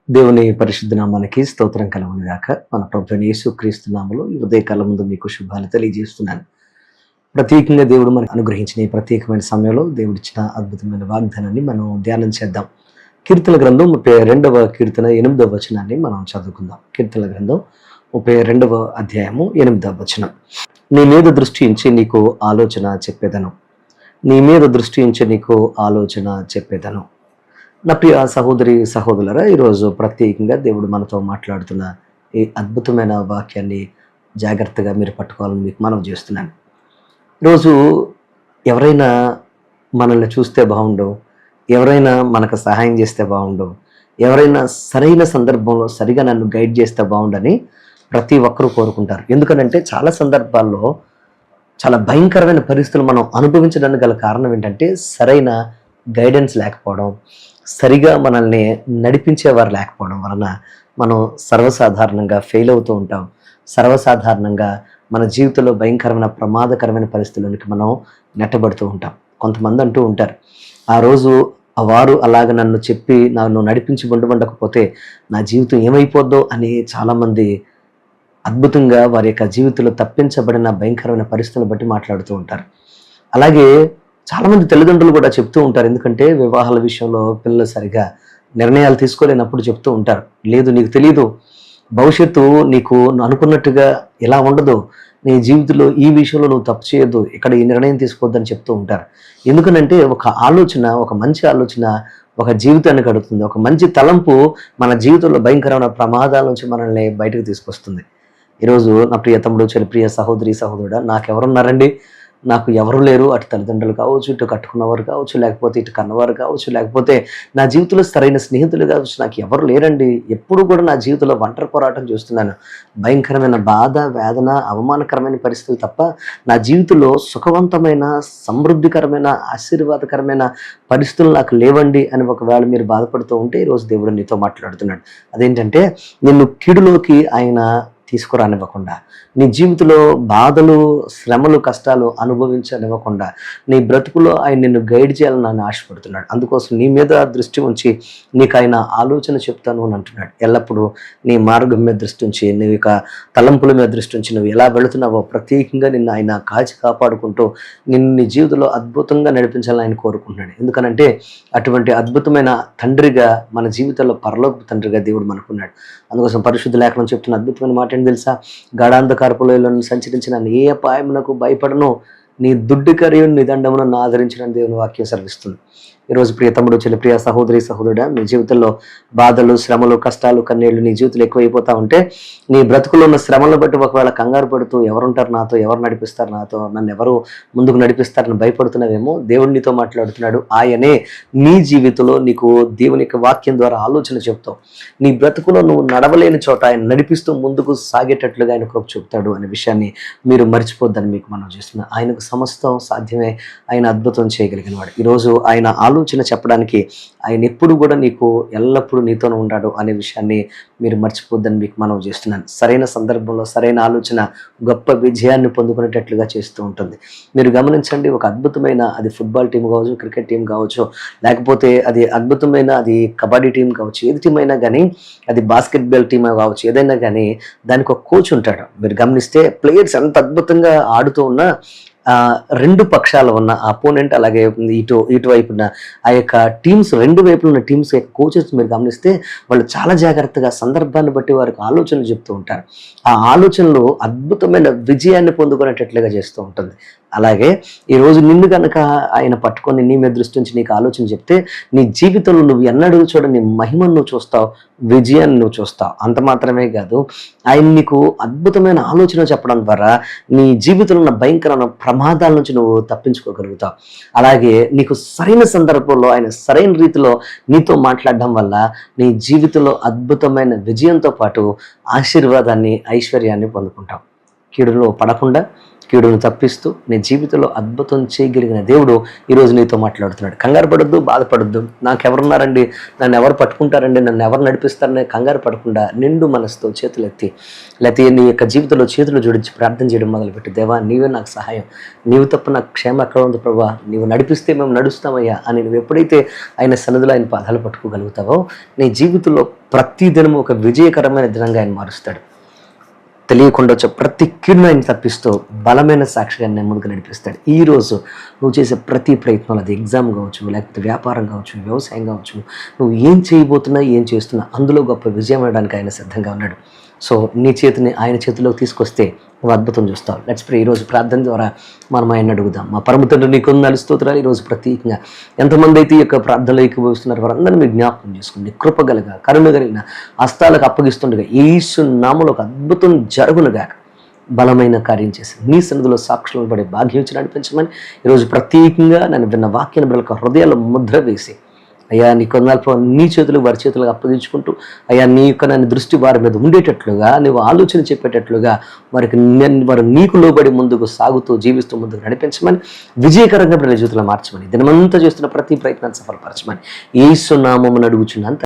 దేవుని పరిశుద్ధ నామానికి స్తోత్రం కలుగును గాక. మన ప్రభువైన యేసుక్రీస్తు నామములో ఈ ఉదయకాలం ముందు మీకు శుభాలు తెలియజేస్తున్నాను. ప్రత్యేకంగా దేవుడు మనకు అనుగ్రహించిన ఈ ప్రత్యేకమైన సమయంలో దేవుడిచ్చిన అద్భుతమైన వాగ్దానాన్ని మనం ధ్యానం చేద్దాం. కీర్తన గ్రంథం 32వ కీర్తన 8వ వచనాన్ని మనం చదువుకుందాం. కీర్తన గ్రంథం 32వ అధ్యాయము 8వ వచనం. నీ మీద దృష్టి ఉంచి నీకు ఆలోచన చెప్పేదను. నీ మీద దృష్టి ఉంచి నీకు ఆలోచన చెప్పేదను. నా ప్రియ సహోదరి సహోదరులారా, ఈరోజు ప్రత్యేకంగా దేవుడు మనతో మాట్లాడుతున్న ఈ అద్భుతమైన వాక్యాన్ని జాగ్రత్తగా మీరు పట్టుకోవాలని మీకు మనవి చేస్తున్నాను. ఈరోజు ఎవరైనా మనల్ని చూస్తే బాగుండు, ఎవరైనా మనకు సహాయం చేస్తే బాగుండు, ఎవరైనా సరైన సందర్భంలో సరిగా నన్ను గైడ్ చేస్తే బాగుండని ప్రతి ఒక్కరూ కోరుకుంటారు. ఎందుకనంటే చాలా సందర్భాల్లో చాలా భయంకరమైన పరిస్థితులు మనం అనుభవించడానికి గల కారణం ఏంటంటే సరైన గైడెన్స్ లేకపోవడం, సరిగా మనల్ని నడిపించేవారు లేకపోవడం వలన మనం సర్వసాధారణంగా ఫెయిల్ అవుతూ ఉంటాం. సర్వసాధారణంగా మన జీవితంలో భయంకరమైన ప్రమాదకరమైన పరిస్థితుల్లోనికి మనం నెట్టబడుతూ ఉంటాం. కొంతమంది అంటూ ఉంటారు, ఆ రోజు వారు అలాగ నన్ను చెప్పి నన్ను నడిపించి ఉండకపోతే నా జీవితం ఏమైపోద్దో అని చాలామంది అద్భుతంగా వారి యొక్క జీవితంలో తప్పించబడిన భయంకరమైన పరిస్థితులను బట్టి మాట్లాడుతూ ఉంటారు. అలాగే చాలామంది తల్లిదండ్రులు కూడా చెప్తూ ఉంటారు. ఎందుకంటే వివాహాల విషయంలో పిల్లలు సరిగా నిర్ణయాలు తీసుకోలేనప్పుడు చెప్తూ ఉంటారు, లేదు నీకు తెలియదు, భవిష్యత్తు నీకు అనుకున్నట్టుగా ఎలా ఉండదు, నీ జీవితంలో ఈ విషయంలో నువ్వు తప్పు చేయొద్దు, ఇక్కడ ఈ నిర్ణయం తీసుకోవద్దని చెప్తూ ఉంటారు. ఎందుకనంటే ఒక ఆలోచన, ఒక మంచి ఆలోచన ఒక జీవితాన్ని గడుపుతుంది. ఒక మంచి తలంపు మన జీవితంలో భయంకరమైన ప్రమాదాల నుంచి మనల్ని బయటకు తీసుకొస్తుంది. ఈరోజు నా ప్రియ తమ్ముడు, చెల్లి, ప్రియ సహోదరి సహోదరుడా, నాకెవరున్నారండి? నాకు ఎవరు లేరు. అటు తల్లిదండ్రులు కావచ్చు, ఇటు కట్టుకున్నవారు కావచ్చు, లేకపోతే ఇటు కన్నవారు కావచ్చు, లేకపోతే నా జీవితంలో సరైన స్నేహితులు కావచ్చు, నాకు ఎవరు లేరండి. ఎప్పుడు కూడా నా జీవితంలో ఒంటరి పోరాటం చేస్తున్నాను. భయంకరమైన బాధ, వేదన, అవమానకరమైన పరిస్థితులు తప్ప నా జీవితంలో సుఖవంతమైన, సమృద్ధికరమైన, ఆశీర్వాదకరమైన పరిస్థితులు నాకు లేవండి అని ఒకవేళ మీరు బాధపడుతూ ఉంటే ఈరోజు దేవుడు నీతో మాట్లాడుతున్నాడు. అదేంటంటే నిన్ను కీడులోకి ఆయన తీసుకురానివ్వకుండా, నీ జీవితంలో బాధలు, శ్రమలు, కష్టాలు అనుభవించనివ్వకుండా నీ బ్రతుకులో ఆయన నిన్ను గైడ్ చేయాలని ఆయన ఆశపడుతున్నాడు. అందుకోసం నీ మీద దృష్టి ఉంచి నీకు ఆయన ఆలోచన చెప్తాను అని అంటున్నాడు. ఎల్లప్పుడూ నీ మార్గం మీద దృష్టి ఉంచి, నీ యొక్క తలంపుల మీద దృష్టి ఉంచి నువ్వు ఎలా వెళుతున్నావో ప్రత్యేకంగా నిన్ను ఆయన కాచి కాపాడుకుంటూ నిన్ను నీ జీవితంలో అద్భుతంగా నడిపించాలని ఆయన కోరుకుంటున్నాడు. ఎందుకనంటే అటువంటి అద్భుతమైన తండ్రిగా మన జీవితంలో పరలోక తండ్రిగా దేవుడు మనకున్నాడు. అందుకోసం పరిశుద్ధ లేఖనం చెప్తున్న అద్భుతమైన మాట ఏంటి తెలుసా? గాఢాంధకారపులో సంచరించిన ఏ అపాయమునకు భయపడను, నీ దుడ్డు కరియు నీ దండమును ఆదరించిన దేవుని వాక్యం సెలవిస్తుంది. ఈరోజు ప్రియ తమ్ముడు, చెల్లి, ప్రియ సహోదరి సహోదరుడా, నీ జీవితంలో బాధలు, శ్రమలు, కష్టాలు, కన్నీళ్లు నీ జీవితంలో ఎక్కువైపోతా ఉంటే నీ బ్రతుకులో ఉన్న శ్రమలను బట్టి ఒకవేళ కంగారు పడుతూ ఎవరుంటారు నాతో, ఎవరు నడిపిస్తారు నాతో, నన్ను ఎవరు ముందుకు నడిపిస్తారని భయపడుతున్నావేమో, దేవుడు నీతో మాట్లాడుతున్నాడు. ఆయనే నీ జీవితంలో నీకు దేవుని యొక్క వాక్యం ద్వారా ఆలోచన చెప్తావు. నీ బ్రతుకులో నువ్వు నడవలేని చోట ఆయన నడిపిస్తూ ముందుకు సాగేటట్లుగా ఆయన కృప చెప్తాడు అనే విషయాన్ని మీరు మర్చిపోద్దని మీకు మనం చేస్తున్నాం. ఆయనకు సమస్తం సాధ్యమే. ఆయన అద్భుతం చేయగలిగిన వాడు. ఈరోజు ఆయన ఆలోచన చెప్పడానికి ఆయన ఎప్పుడు కూడా నీకు ఎల్లప్పుడూ నీతోనే ఉంటాడు అనే విషయాన్ని మీరు మర్చిపోద్దని మీకు మనం చేస్తున్నాను. సరైన సందర్భంలో సరైన ఆలోచన గొప్ప విజయాన్ని పొందుకునేటట్లుగా చేస్తూ ఉంటుంది. మీరు గమనించండి, ఒక అద్భుతమైన, అది ఫుట్బాల్ టీం కావచ్చు, క్రికెట్ టీం కావచ్చు, లేకపోతే అది అద్భుతమైన, అది కబడ్డీ టీం కావచ్చు, ఏది టీం అయినా కానీ, అది బాస్కెట్బాల్ టీం కావచ్చు, ఏదైనా కానీ దానికి ఒక కోచ్ ఉంటాడు. మీరు గమనిస్తే ప్లేయర్స్ ఎంత అద్భుతంగా ఆడుతూ ఉన్నా రెండు పక్షాలు ఉన్న అపోనెంట్, అలాగే ఇటువైపు ఉన్న ఆ యొక్క టీమ్స్, రెండు వైపులు ఉన్న టీమ్స్ యొక్క కోచెస్ మీరు గమనిస్తే వాళ్ళు చాలా జాగ్రత్తగా సందర్భాన్ని బట్టి వారికి ఆలోచనలు చెప్తూ ఉంటారు. ఆ ఆలోచనలు అద్భుతమైన విజయాన్ని పొందుకునేటట్లుగా చేస్తూ ఉంటుంది. అలాగే ఈరోజు నిన్ను కనుక ఆయన పట్టుకొని నీ మీద దృష్టి నుంచి నీకు ఆలోచన చెప్తే నీ జీవితంలో నువ్వు ఎన్నడూ చూడని మహిమను నువ్వు చూస్తావు, విజయాన్ని నువ్వు చూస్తావు. అంత మాత్రమే కాదు, ఆయన నీకు అద్భుతమైన ఆలోచన చెప్పడం ద్వారా నీ జీవితంలో ఉన్న భయంకరమైన ప్రమాదాల నుంచి నువ్వు తప్పించుకోగలుగుతావు. అలాగే నీకు సరైన సందర్భంలో ఆయన సరైన రీతిలో నీతో మాట్లాడడం వల్ల నీ జీవితంలో అద్భుతమైన విజయంతో పాటు ఆశీర్వాదాన్ని, ఐశ్వర్యాన్ని పొందుకుంటావు. కీడులో పడకుండా కీడును తప్పిస్తూ నీ జీవితంలో అద్భుతం చేయగలిగిన దేవుడు ఈరోజు నీతో మాట్లాడుతున్నాడు. కంగారు పడొద్దు, బాధపడొద్దు. నాకెవరున్నారండి, నన్ను ఎవరు పట్టుకుంటారండి, నన్ను ఎవరు నడిపిస్తారని కంగారు పడకుండా నిండు మనసుతో చేతులు ఎత్తి, లేకపోతే నీ యొక్క జీవితంలో చేతులు జోడించి ప్రార్థన చేయడం మొదలుపెట్టి, దేవా నీవే నాకు సహాయం, నీవు తప్ప నాకు క్షేమ ఎక్కడ ఉంది ప్రభా, నీవు నడిపిస్తే మేము నడుస్తామయ్యా అని నువ్వు ఎప్పుడైతే ఆయన సన్నిధిలో ఆయన పాదాలు పట్టుకోగలుగుతావో నీ జీవితంలో ప్రతి దినము ఒక విజయకరమైన దినంగా ఆయన మారుస్తాడు. తెలియకుండా వచ్చే ప్రతి కీడును ఆయన తప్పిస్తూ బలమైన సాక్షిగా నేను ముందుకు నడిపిస్తాడు. ఈరోజు నువ్వు చేసే ప్రతి ప్రయత్నం, అది ఎగ్జామ్ కావచ్చు, లేకపోతే వ్యాపారం కావచ్చు, వ్యవసాయం కావచ్చు, నువ్వు ఏం చేయబోతున్నా, ఏం చేస్తున్నా అందులో గొప్ప విజయం ఇవ్వడానికి ఆయన సిద్ధంగా ఉన్నాడు. సో నీ చేతిని ఆయన చేతిలోకి తీసుకొస్తే నువ్వు అద్భుతం చూస్తావు. Let's pray. ఈరోజు ప్రార్థన ద్వారా మనం ఆయన అడుగుదాం. మా పరమ తండ్రి నీకు వందనాలు స్తోత్రాలు. ఈరోజు ప్రత్యేకంగా ఎంతమంది అయితే ఈ యొక్క ప్రార్థనలో ఏకీభవిస్తున్నారు వారందరినీ మీరు జ్ఞాపకం చేసుకోండి. కృపగలగా కరుణ కలిగిన హస్తాలకు అప్పగిస్తుండగా యేసు నామములో ఒక అద్భుతం జరుగునుగాక. బలమైన కార్యం చేసి నీ సన్నిధిలో సాక్షులను పడే భాగ్యం ఇచ్చి నడిపించమని ఈరోజు ప్రత్యేకంగా నన్ను విన్న వాక్యాన్ని బిడ్డలకు హృదయాల్లో ముద్ర వేసి, అయ్యా నీ కొందరు నీ చేతులు వారి చేతులకు అప్పగించుకుంటూ, అయ్యా నీ యొక్క నన్ను దృష్టి వారి మీద ఉండేటట్లుగా, నువ్వు ఆలోచన చెప్పేటట్లుగా వారు నీకు లోబడి ముందుకు సాగుతూ జీవిస్తూ ముందుకు నడిపించమని, విజయకరంగా ప్రజల జీవితంలో మార్చమని, దినమంతా చేస్తున్న ప్రతి ప్రయత్నాన్ని సఫలపరచమని యేసు నామమున అడుగుచున్నాను.